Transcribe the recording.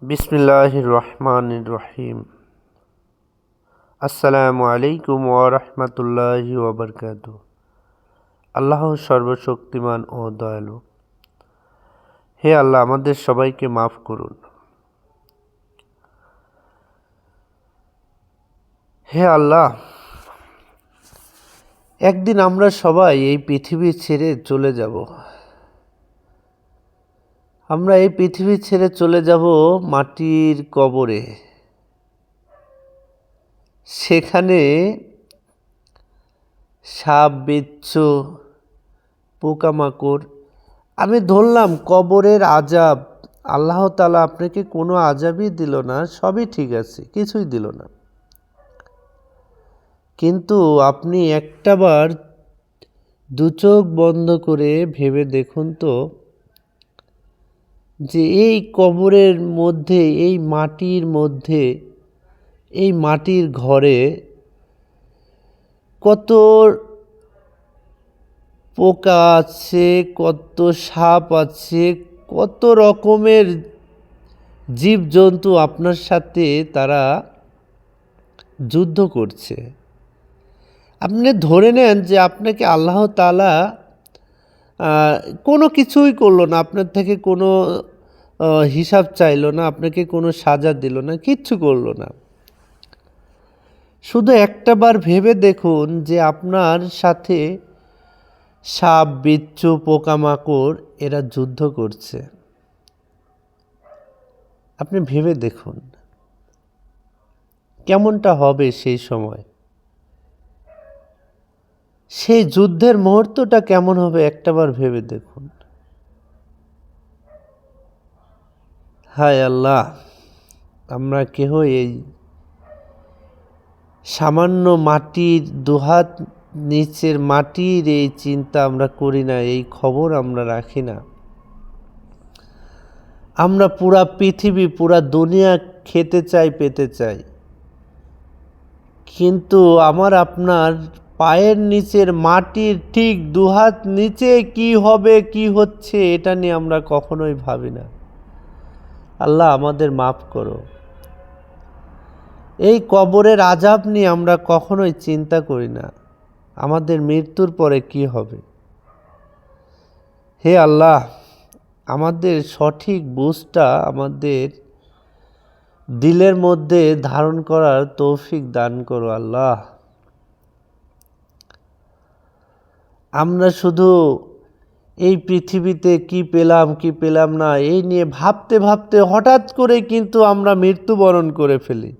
বিসমিল্লাহির রহমানির রহিম। আসসালামু আলাইকুম ওয়া রাহমাতুল্লাহি ওয়া বারাকাতুহু। আল্লাহ সর্বশক্তিমান ও দয়ালু। হে আল্লাহ, আমাদের সবাইকে মাফ করুন। হে আল্লাহ, একদিন আমরা সবাই এই পৃথিবী ছেড়ে চলে যাব। আমরা এই পৃথিবী ছেড়ে চলে যাব মাটির কবরে। সেখানে সাপ, বিচ্ছু, পোকামাকড়, আমি ধরলাম কবরের আযাব। আল্লাহ তাআলা আপনাকে কোনো আযাবই দিল না, সবই ঠিক আছে, কিছুই দিল না। কিন্তু আপনি একটাবার দু চোখ বন্ধ করে ভেবে দেখুন তো, যে এই কবরের মধ্যে, এই মাটির মধ্যে, এই মাটির ঘরে কত পোকা আছে, কত সাপ আছে, কত রকমের জীবজন্তু আপনার সাথে তারা যুদ্ধ করছে। আপনি ধরে নেন যে আপনাকে আল্লাহ তাআলা কোনো কিছুই করলো না, আপনার থেকে কোনো হিসাব চাইলো না, আপনাকে কোনো সাজা দিল না, কিচ্ছু করলো না। শুধু একটাবার ভেবে দেখুন যে আপনার সাথে সাপ, বিচ্ছু, পোকামাকড় এরা যুদ্ধ করছে। আপনি ভেবে দেখুন কেমনটা হবে সেই সময়। সেই যুদ্ধের মুহূর্তটা কেমন হবে একটাবার ভেবে দেখুন। হায় আল্লাহ, আমরা কেহ এই সামান্য মাটির দুহাত নিচের মাটির এই চিন্তা আমরা করি না, এই খবর আমরা রাখি না। আমরা পুরা পৃথিবী, পুরা দুনিয়া খেতে চাই, পেতে চাই, কিন্তু আমার আপনার পায়ের নিচের মাটির ঠিক দুহাত নিচে কি হবে, কি হচ্ছে, এটা নিয়ে আমরা কখনোই ভাবি না। আল্লাহ আমাদের মাফ করো। এই কবরের আযাব নিয়ে আমরা কখনোই চিন্তা করি না, আমাদের মৃত্যুর পরে কি হবে। হে আল্লাহ, আমাদের সঠিক বুঝটা আমাদের দিলের মধ্যে ধারণ করার তৌফিক দান করো আল্লাহ। আমরা শুধু এই পৃথিবীতে কি পেলাম, কি পেলাম না, এই নিয়ে ভাবতে ভাবতে হঠাৎ করে কিন্তু আমরা মৃত্যুবরণ করে ফেলি।